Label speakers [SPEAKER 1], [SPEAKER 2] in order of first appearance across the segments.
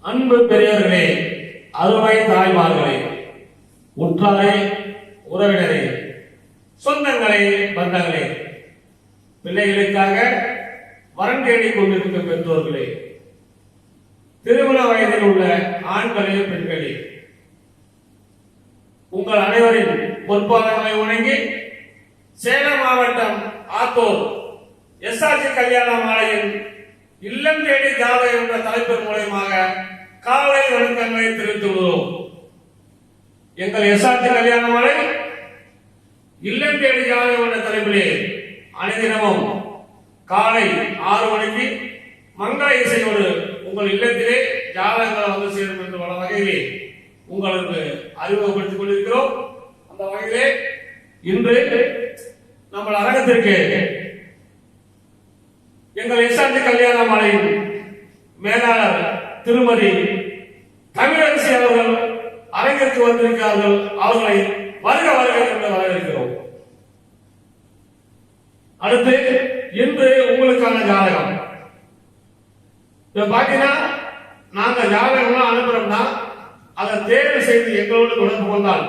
[SPEAKER 1] அன்பு பெரியவர்களே, அருமை தாய்மார்களே, உற்றாரே, உறவினரே, சொந்தங்களே, பந்தங்களே, பிள்ளைகளுக்காக வரன் தேடிக் கொண்டிருக்கும் பெற்றோர்களே, திருமண வயதில் உள்ள ஆண்களே, பெண்களே, உங்கள் அனைவரின் பொற்பாதங்களை வணங்கி சேலம் மாவட்டம் ஆத்தூர் எஸ்ஆர்ஜி கல்யாண மாலையின் இல்லம் தேடி ஜாதை என்ற தலைப்பின் மூலமாக காலை வணக்கங்களை தெரிவித்துள்ளோம். எங்கள் எஸ்ஆர்ஜி கல்யாண மாலை இல்லம் தேடி ஜாதை என்ற தலைப்பிலே அனைதினமும் காலை 6 மணிக்கு மங்கள இசையோடு உங்கள் இல்லத்திலே ஜாதகங்கள் வந்து சேரும் என்று பல வகையிலே உங்களுக்கு அறிமுகப்படுத்திக் கொண்டிருக்கிறோம். அந்த வகையிலே இன்று நம்ம அரங்கத்திற்கு எங்கள் எஸ்ஆர்ஜி கல்யாண மாலையின் மேலாளர் திருமதி தமிழரசி அவர்கள் அரங்கிற்கு வந்திருக்கிறார்கள். அவர்களை வருக வருக என்று வரவேற்கிறோம். அடுத்து இன்று உங்களுக்கான ஜாதகம். இப்ப பாத்தீங்கன்னா நாங்க ஜாதகம்லாம் அனுப்புறோம்னா அதை தேர்வு செய்து எங்களோடு தொடர்பு கொண்டால்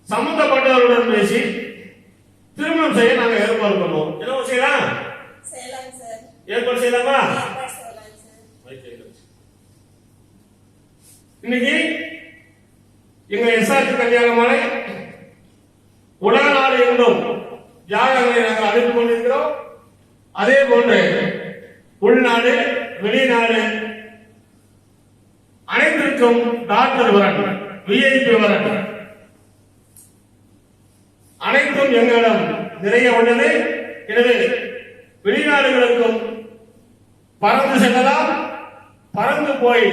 [SPEAKER 1] சம்பந்தப்பட்டவர்களுடன் பேசி திருமணம் செய்ய நாங்க ஏற்பாடு பண்ணுவோம். என்ன செய்யலாம்? ஏற்பாடு செய்யலாமா? இன்னைக்கு எங்க எஸ்ஆர்ஜி கல்யாண மாலை உலக நாடு எங்கும் ஜாதகங்களை நாங்கள் அனுப்பி கொண்டிருக்கிறோம். அதே போன்று உள்நாடு, வெளிநாடு அனைத்திற்கும் டாக்டர் வரன், விஐபி வரன் அனைத்தும் எங்களிடம் நிறைய உள்ளது. எனவே வெளிநாடுகளுக்கும் பறந்து செல்லலாம், பறந்து போய்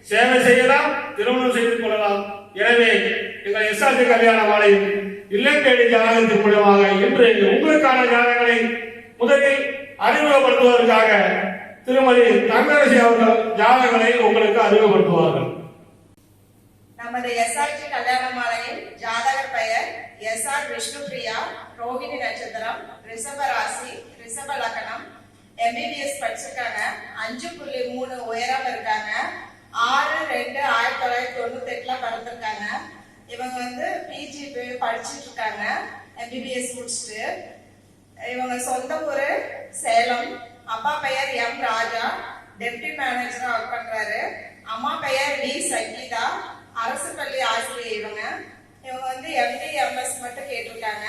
[SPEAKER 1] சேவை செய்யலாம், திருமணம் செய்து கொள்ளலாம். எனவே எங்கள் எஸ்ஆர்ஜி கல்யாண மாலையின் இல்லம் தேடி ஜாதகத்தின் மூலமாக இன்று உங்களுக்கான ஜாதகங்களை முதலில் அறிமுகப்படுத்துவதற்காக திருமதி தமிழரசி அவர்கள் ஜாதகங்களை உங்களுக்கு அறிமுகப்படுத்துவார்கள்.
[SPEAKER 2] நமது எஸ்ஆர்ஜி கல்யாண மாலையின் ஜாதகர் பெயர் எஸ்ஆர் விஷ்ணுபிரியா, ரோகிணி நட்சத்திரம், ரிஷப ராசி, ரிஷப லக்னம், எம்பிபிஎஸ் படிச்சிருக்காங்க, 5.3 உயரம் இருக்காங்க, 6/2/1998 பிறந்திருக்காங்க. இவங்க பிஜி படிச்சுட்டு இருக்காங்க, எம்பிபிஎஸ் முடிச்சுட்டு. இவங்க சொந்த ஊரு சேலம். அப்பா பெயர் எம் ராஜா, டெப்டி மேனேஜரா ஒர்க் பண்றாரு. அம்மா பெயர் டி சங்கீதா, அரசு பள்ளி ஆசிரியர். இவங்க எம்டி எம்எஸ் மட்டும் கேட்டிருக்காங்க.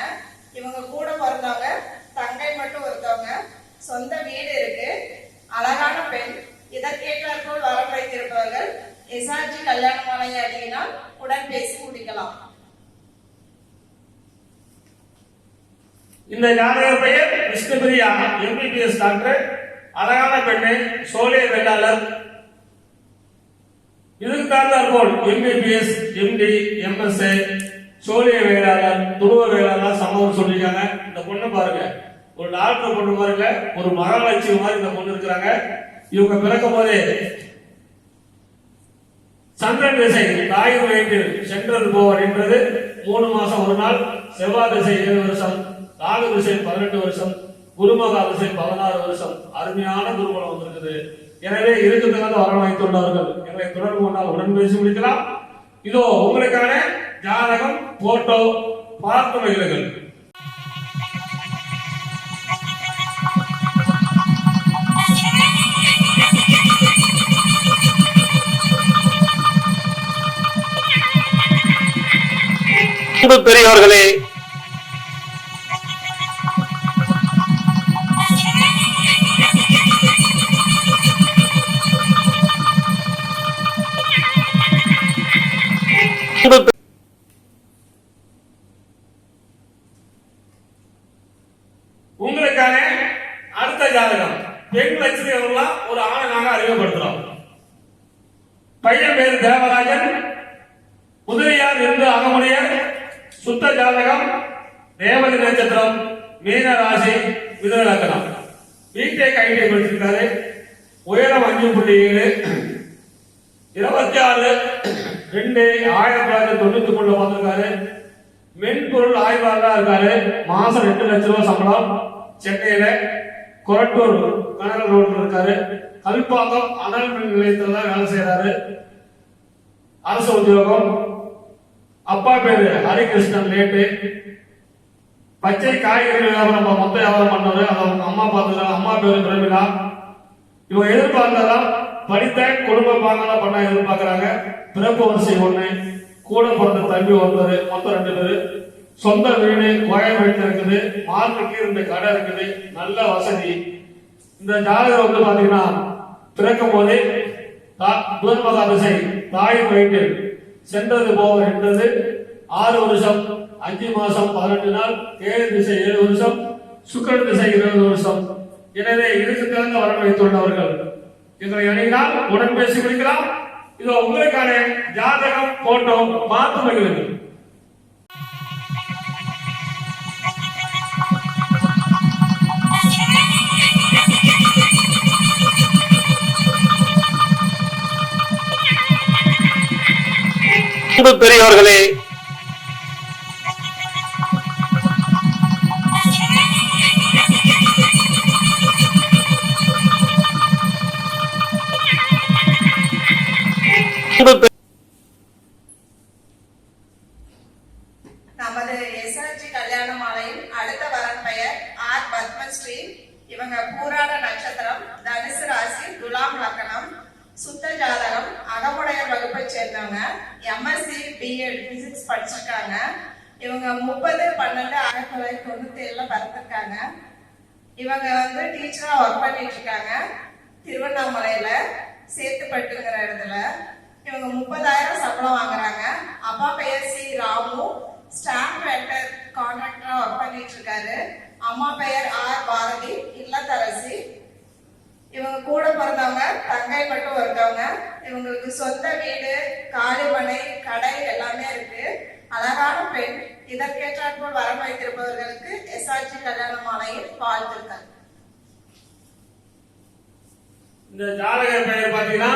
[SPEAKER 2] இவங்க கூட பிறந்தவங்க தங்கை மட்டும் ஒருத்தவங்க. சொந்த வீடு இருக்கு, அழகான பெண். இதற்கேற்றாற்போல் வரம் வைத்திருப்பவர்கள் எஸ்ஆர்ஜி கல்யாண மாலையை அடியினால் உடன் பேசி முடிக்கலாம்.
[SPEAKER 1] இந்த ஜாதக பெயர் விஷ்ணுபிரியா, எம்பிபிஎஸ் டாக்டர், அழகான பெண்ணு, சோலே வேளாளர். இதுக்கு தகுந்தாற்போல் எம்பிபிஎஸ், எம்டி, எம்எஸ்ஏ, சோழிய வேளாளர், துருவ வேளாளர் சமூகம் சொல்லிருக்காங்க. இந்த பொண்ணு பாருங்க, ஒரு டாக்டர் பொண்ணு பாருங்க, ஒரு மகாலட்சுமி மாதிரி இந்த பொண்ணு இருக்கிறாங்க. இவங்க பிறக்கும் போதே சந்திரன் திசை தாய் வயிற்றில் சென்றது போவார் என்றது 3 மாசம் 1 நாள், செவ்வாய் திசை 7 வருஷம், ராகு திசை 18 வருஷம், குருமகா திசை 16 வருஷம். அருமையான குருகுலம் வந்திருக்குது. எனவே இருக்கு தகுந்த வரம் வைத்துள்ளார்கள். எங்களை தொடர்பு கொண்டால் உடன் பேசி முடிக்கலாம். இதோ உங்களுக்கான ஜாதகம், போட்டோ பார்த்து மகிழுங்கள். பெரியவர்களே, உங்களுக்கான அடுத்த ஜாதகம் பெண் லட்சுமி அவர்களாம் ஒரு ஆணை நாங்க அறிமுகப்படுத்துறோம். பையன் பேர் தேவராஜன், முதலியார் இருந்து அகமுடையர், சுத்த ஜாதகம், ரேவதி நட்சத்திரம், மீன ராசி, மிதுன லக்னம். பிடெக் ஐடி படிச்சிருக்காரு. உயரம் 5.7, 26/2/1993 வந்திருக்காரு. மென்பொருள் ஆய்வாளராக இருக்காரு. மாசம் 2 லட்சம் ரூபாய் சம்பளம். சென்னையில கொரட்டூர் கனகல் ரோட்ல இருக்காரு. கல்பாக்கம் அனல் மின் நிலையத்துல தான் வேலை செய்யறாரு. அரசு உத்தியோகம். அப்பா பேரு ஹரிகிருஷ்ணன் லேட்டு. பச்சை காய்கறி வியாபாரம் மொத்த வியாபாரம் பண்ணாரு. அவங்க அம்மா பார்த்துருக்காங்க. அம்மா பேரு பிரமிளா. இவங்க எதிர்பார்த்ததா படித்த குடும்ப பாங்கலா பண்ண எதிர்பார்க்கிறாங்க. பிறப்பு வரிசை 1, கூட பிறந்த தம்பி ஒருத்தர், மொத்தம் 2 பேரு. சொந்த வீடு கோயம்பேட்டில் இருக்குது. மார்க்கெட்ல 2 கடை இருக்குது. நல்ல வசதி. இந்த ஜாதகம் வந்து பாத்தீங்கன்னா பிறக்கும் போதே புதன்மகா திசை தாய் வயிற்றில் சென்றது போவர் என்றது 6 வருஷம் 5 மாசம் 18 நாள். கேது திசை 7 வருஷம். சுக்கிரன் திசை 20 வருஷம். எனவே இதுக்கு தகுந்த வரன் வைத்துள்ளவர்கள் எங்களை அணுகினால் உடன் பேசி முடிக்கலாம். இதோ உங்களுக்கான ஜாதகம் போட்டோ பார்த்து மகிழுங்கள். பெரியவர்களே,
[SPEAKER 2] நமது எஸ்ஆர்ஜி கல்யாண மாலையின் அடுத்த வரன் பெயர் ஆர் பத்மஸ்ரீ. இவங்க பூராட நட்சத்திரம், தனுசு ராசி, துலாம் லக்னம், சுத்த ஜாதகம், அகமுடையர் வகுப்பை சேர்ந்தவங்க. எம்எஸ்சி பிஎட் பிசிக்ஸ் படிச்சிருக்காங்க. இவங்க 30/12/1997 பிறந்திருக்காங்க. இவங்க வந்து டீச்சரா ஒர்க் பண்ணிட்டு இருக்காங்க திருவண்ணாமலையில சேத்துப்பட்டுங்கிற இடத்துல. இவங்க 30,000 சம்பளம் வாங்குறாங்க. அப்பா பெயர் சி ராமு, ஸ்டாம்ப் லெட்டர் கான்ட்ராக்டரா ஒர்க் பண்ணிட்டு இருக்காரு. அம்மா பெயர் ஆர் பாரதி, இல்லத்தரசி. இவங்க கூட பிறந்தவங்க தங்கை மட்டும் ஒருத்தவங்க. இவங்களுக்கு சொந்த வீடு, காலிமனை, கடை எல்லாமே இருக்கு. அழகான பெண். இதற்கேற்றாற்போல் வரம் வைத்திருப்பவர்களுக்கு எஸ்ஆர்ஜி கல்யாண மாலையில் வாழ்த்துக்கள்.
[SPEAKER 1] இந்த ஜாதக பெயர் பாத்தீங்கன்னா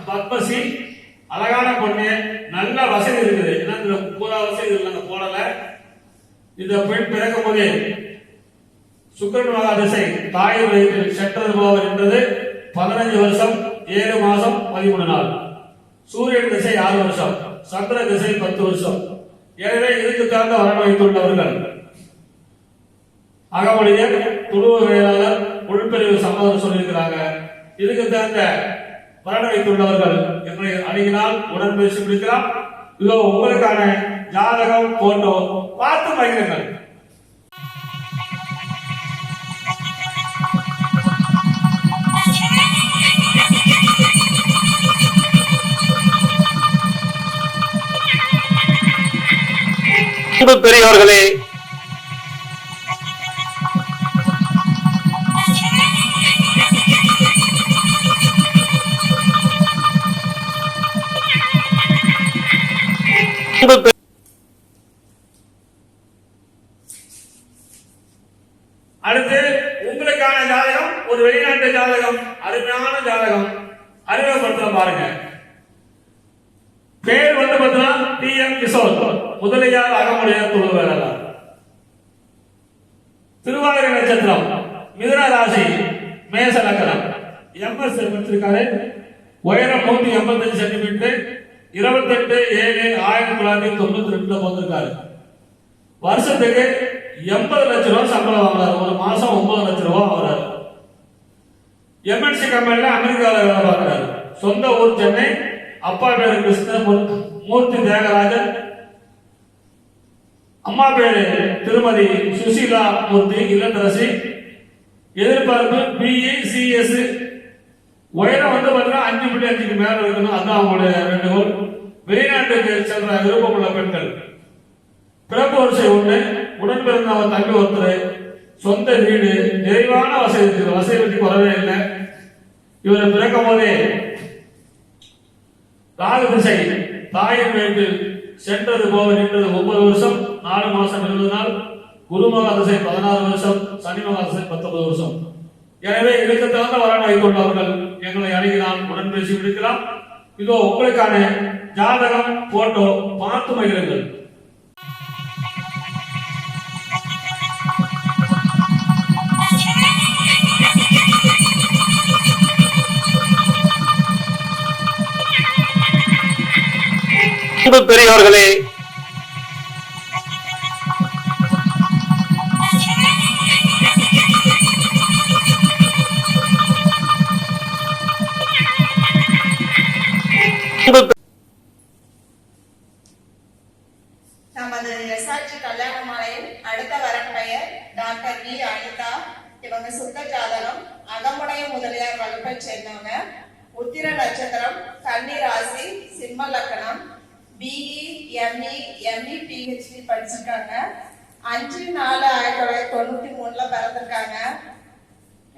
[SPEAKER 1] பத்மஸ்ரீ. அழகான பொண்ணு, நல்ல வசதி இருக்குது. ஏன்னா இந்த பூரா வசதி இல்லைங்க போடல. இந்த பெண் பிறக்கும் போதே சுக்கிரன் மகா திசை தாய் வயிற்றில் சென்றது போவர் என்றது 15 வருஷம் 7 மாசம் 13 நாள். சூரியன் திசை 6 வருஷம். சந்திர திசை 10 வருஷம். எனவே இதுக்கு தகுந்த வரன் வைத்துள்ளவர்கள் அகமொழியர், துருவ வேளாளர், உள்பிரிவு சம்மதம் சொல்லியிருக்கிறாங்க. இதுக்கு தகுந்த வரன் வைத்துள்ளவர்கள் எங்களை அணுகினால் உடன் பேசி முடிக்கலாம். இதோ உங்களுக்கான ஜாதகம் போட்டோ பார்த்து மகிழுங்கள்.
[SPEAKER 3] பெரியவர்களே,
[SPEAKER 1] அடுத்து உங்களுக்கான ஜாதகம் ஒரு வெளிநாட்டு ஜாதகம், அருமையான ஜாதகம். அறிமுகப்படுத்த பாருங்க. பேர் வந்து பார்த்தீங்கன்னா டி.எம். கிஷோர், முதலியார், அகமுடையார், துருவ வேளாளர். திருவாதிரை நட்சத்திரம், மிதுன ராசி, மேச லக்னம். எம்எஸ் படிச்சிருக்காரு. உயரம் 185 சென்டிமீட்டர். 28/7/1992 பிறந்திருக்காரு. வருஷத்துக்கு 80 லட்சம் ரூபாய் சம்பளம் வாங்குறாரு. ஒரு மாசம் 9 லட்சம் ரூபாய் வாங்குறாரு. எம்என்சி கம்பெனில அமெரிக்காவில் வேலை பார்க்கிறாரு. சொந்த ஊர் சென்னை. அப்பா பேரு கிருஷ்ணமூர்த்தி தியாகராஜன். அம்மா பேரு திருமதி சுசீலா மூர்த்தி, இல்லத்தரசி. எதிர்பார்ப்பு பிஇ சிஎஸ். உயரம் வந்து பார்த்தீங்கன்னா 5.5க்கு மேல இருக்கணும். அதுதான் அவங்களுடைய வேண்டுகோள். வெளிநாட்டுக்கு செல்ற விருப்பமுள்ள பெண்கள். பிறப்பு வரிசை 1, உடன் பிறந்தவர் தம்பி ஒருத்தர், சொந்த வீடு, நிறைவான வசதி இருக்குது. வசதி பற்றி குறவே இல்லை. இவர் பிறக்கும் போதே ராகு திசை தாயின் வயிற்றில் சென்றது போவர் என்றது 9 வருஷம் 4 மாசம் 20 நாள். குருமகா திசை 16 வருஷம். சனி மகா திசை 19 வருஷம். எனவே இதுக்கு தகுந்த வரன் வைத்துள்ளவர்கள் எங்களை அணுகினால் உடன் பேசி முடிக்கலாம். இதோ உங்களுக்கான ஜாதகம் போட்டோ பார்த்து மகிழுங்கள். அன்பு பெரியவர்களே,
[SPEAKER 2] நமது எஸ்ஆர்ஜி கல்யாண மாலையின் அடுத்த வரப்பெயர் டாக்டர் வி அனிதா. இவங்க சுத்த ஜாதகம் அகமுடைய முதலியார் வகுப்பை சேர்ந்தவங்க. உத்திர நட்சத்திரம், கன்னி ராசி, சிம்ம லக்னம். பிஇ, எம்இ, எம்இ, பிஹெச்டி படிச்சிருக்காங்க. 5/4/1993 பிறந்திருக்காங்க.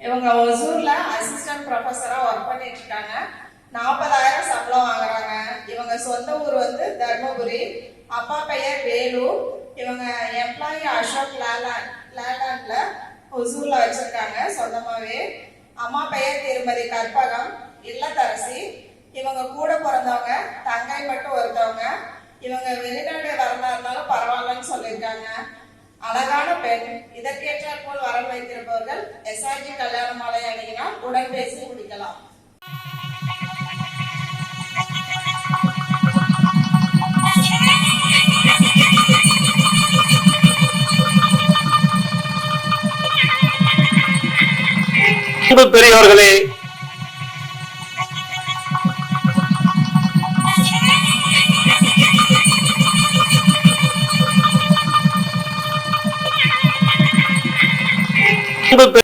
[SPEAKER 2] இவங்க ஒசூர்ல அசிஸ்டன்ட் ப்ரொஃபஸரா ஒர்க் பண்ணிட்டு இருக்காங்க. 40,000 சம்பளம் வாங்குறாங்க. இவங்க சொந்த ஊர் வந்து தர்மபுரி. அப்பா பெயர் வேலு. இவங்க எம்ப்ளாயி அசோக் லேலாண்ட்ல ஒசூர்ல வச்சிருக்காங்க சொந்தமாவே. அம்மா பெயர் திருமதி கற்பகம், இல்லத்தரசி. இவங்க கூட பிறந்தவங்க தங்கை மட்டும் ஒருத்தவங்க. இவங்க வெளிநாடு வரலாறுனாலும் பரவாயில்லன்னு சொல்லியிருக்காங்க. அழகான பெண். இதற்கேற்றாற் போல் வரன் வைத்திருப்பவர்கள் எஸ்ஆர்ஜி கல்யாண மாலை அணியினால் உடன் பேசி முடிக்கலாம்.
[SPEAKER 1] அன்பு பெரியவர்களே,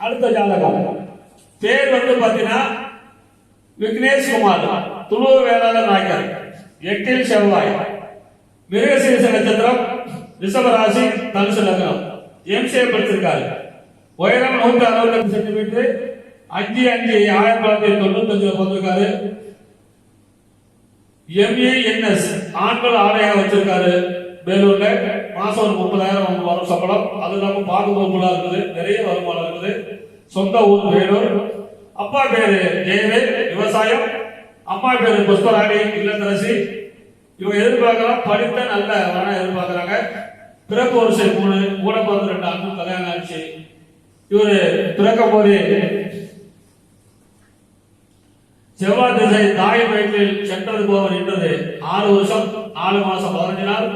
[SPEAKER 1] அடுத்த ஜாதகம் பேர் வந்து பாத்தீங்கன்னா விக்னேஷ் குமார், துளுவ வேளாளர் நாயக்கர், 8 செவ்வாய், மிருகசீரிஷ நட்சத்திரம், ரிஷபராசி, தனுசு லக்னம். எம்சிஏ படிச்சிருக்காரு. உயரம் 165 சென்டிமீட்டர், 5/5/1995 பிறந்திருக்காரு. MENS ஆண்கள் ஆடையாக வச்சிருக்காரு வேலூர்ல. மாசம் ஒரு 30,000 வரும் சம்பளம். அது இல்லாம பாதுகாப்புலாம் இருக்குது, நிறைய வருமானம் இருக்குது. சொந்த ஊர் வேலூர். அப்பா பேரு ஜெயவேல், விவசாயம். அம்மா பேரு புஷ்பராணி, இல்லத்தரசி. இவங்க எதிர்பார்க்கலாம் படித்த நல்ல வர எதிர்பார்க்கிறாங்க. பிறப்பு வரிசை 3, கூட பிறந்த 2 ஆண்கள் கல்யாணம் ஆயிடுச்சு. இவரு பிறக்கும் போது செவ்வாய் திசை தாய் வயிற்றில் சென்றது போவர் என்றது 6 வருஷம் 4 மாசம் 15 நாள்.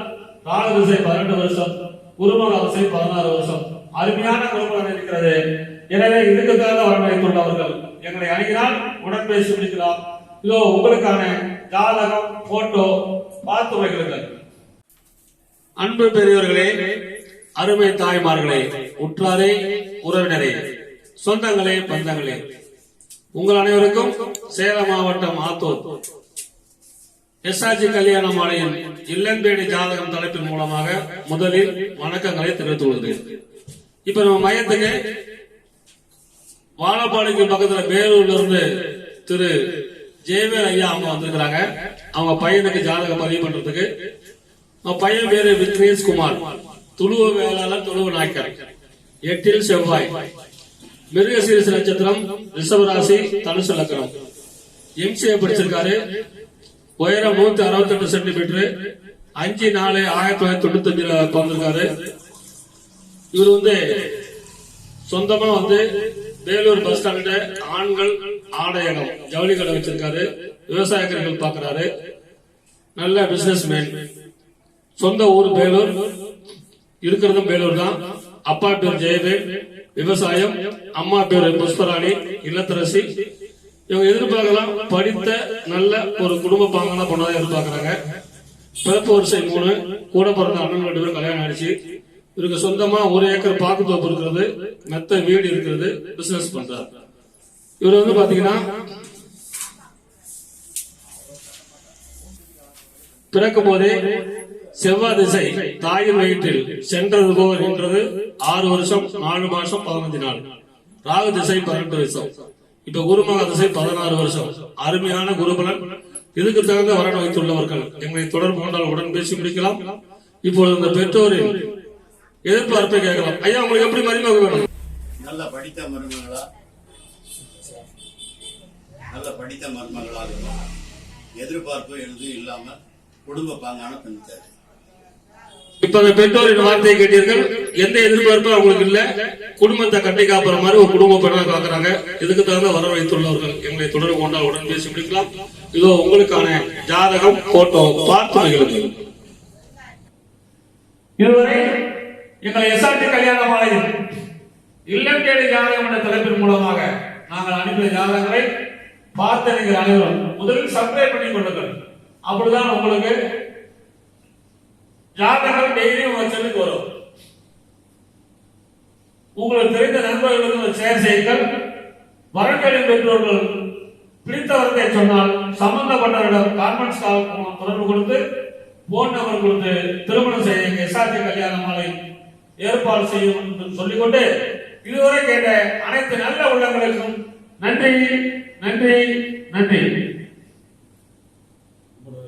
[SPEAKER 1] ராகு திசை 12 வருஷம், குருமக திசை 16 வருஷம். அருமையான குருமகன் இருக்கிறது. எனவே இதுக்குக்காக வரன் வைத்துள்ளவர்கள் எங்களை அணுகினால் உடன் பேசி முடிக்கலாம். இதோ உங்களுக்கான ஜாதகம், போட்டோ பார்த்து வைக்கிறீர்கள். அன்பு பெரியவர்களே, அருமை தாய்மார்களே, உற்றாரே, உறவினரே, சொந்தங்களே, பந்தங்களே, உங்கள் அனைவருக்கும் சேலம் மாவட்டம் ஆத்தூர் எஸ்ஆர்ஜி கல்யாண மாலையின் இல்லந்தேடி ஜாதகம் தலைப்பின் மூலமாக முதலில் வணக்கங்களை தெரிவித்துக் கொள்கிறேன். இப்ப நம்ம மையத்துக்கு வாழப்பாடிக்கு பக்கத்துல வேலூர்ல இருந்து திரு ஜெயவேல் ஐயா அவங்க வந்திருக்கிறாங்க. அவங்க பையனுக்கு ஜாதகம் பதிவு பண்றதுக்கு. பையன் பேரு விக்னேஷ் குமார், துளுவ வேளாளர், துளுவ நாயக்கர், 8 செவ்வாய், மிருகசீரிஷ நட்சத்திரம், ரிஷபராசி, தனுசு லக்னம். எம்சிஏ படிச்சிருக்காரு. உயரம் 168 சென்டிமீட்டர், 5/4/1995 பிறந்திருக்காரு. இவர் வந்து சொந்தமா வந்து வேலூர் பஸ் ஸ்டாண்ட்ல ஆண்கள் ஆடையகம் ஜவுளி கடை வச்சிருக்காரு. விவசாயிகள் பாக்குறாரு. நல்ல பிசினஸ் மேன். சொந்த ஊர் வேலூர், இருக்கிறதும் வேலூர் தான். அப்பா பேர் ஜெயவேல், விவசாயம். அம்மா பேரு புஷ்பராணி, இல்லத்தரசி. இவங்க எதிர்பார்க்கலாம் படித்த நல்ல ஒரு குடும்ப பாங்கான பொண்ணாதான் எதிர்பார்க்கிறாங்க. பிறப்பு வரிசை 3, கூட பிறந்த அண்ணன் 2 பேரும் கல்யாணம் ஆயிடுச்சு. இவருக்கு சொந்தமா 1 ஏக்கர் பாக்கு தோப்பு இருக்கிறது, மெத்த வீடு இருக்கிறது, பிசினஸ் பண்றாரு. இவர் வந்து பாத்தீங்கன்னா பிறக்கும் போதே செவ்வாய் திசை தாயின் வயிற்றில் சென்றது போவர் என்றது 6 வருஷம் 4 மாசம் 15 நாள். ராகு திசை 18 வருஷம். இப்ப குருமக திசை 16 வருஷம். அருமையான குருபலன். இதுக்கு தகுந்த வரன் வைத்துள்ளவர்கள் எங்களை தொடர்பு கொண்டால் உடன் பேசி முடிக்கலாம். இப்பொழுது இந்த பெற்றோரின் எதிர்பார்ப்பை கேட்கலாம். ஐயா, உங்களுக்கு எப்படி மருமக வேணும்?
[SPEAKER 3] நல்ல படித்த மருமகளா, நல்ல படித்த மருமகளாக எதிர்பார்ப்பு எதுவும் இல்லாம குடும்ப பாங்கான பெண் தேவை.
[SPEAKER 1] இப்ப அந்த பெற்றோரின் வார்த்தையை கேட்டீர்கள். எந்த எதிர்பார்ப்பும் அவங்களுக்கு இல்ல. குடும்பத்தை கட்டி காப்புற மாதிரி ஒரு குடும்ப பெண்ணா காக்குறாங்க. இதுக்கு தகுந்த வர வைத்துள்ளவர்கள் எங்களை தொடர்பு கொண்டால் உடன் பேசி முடிக்கலாம். இதோ உங்களுக்கான ஜாதகம் போட்டோ பார்த்து மகிழுங்கள். இதுவரை எங்கள் எஸ்ஆர்டி கல்யாண மாலையில் இல்லம் தேடி ஜாதகம் என்ற தலைப்பின் மூலமாக நாங்கள் அனுப்பிய ஜாதகங்களை பார்த்த நீங்கள் அனைவரும் முதலில் சப்ஸ்கிரைப் பண்ணி கொள்ளுங்கள். அப்படிதான் உங்களுக்கு ஜாதகம் டெய்லியும் உங்க செல்லுக்கு வரும். உங்களுக்கு தெரிந்த நண்பர்களுக்கு ஷேர் செய்யுங்கள். வரன்களின் பெற்றோர்கள் பிடித்தவர்களை சொன்னால் சம்பந்தப்பட்டவரிடம் கான்ஃபரன்ஸ் கால் தொடர்பு கொடுத்து போன் நம்பர் கொடுத்து திருமணம் செய்ய எஸ்ஆர்டி கல்யாண மாலை ஏற்பாடு செய்யும் என்று சொல்லிக்கொண்டு இதுவரை கேட்ட அனைத்து நல்ல உள்ளங்களுக்கும் நன்றி நன்றி நன்றி.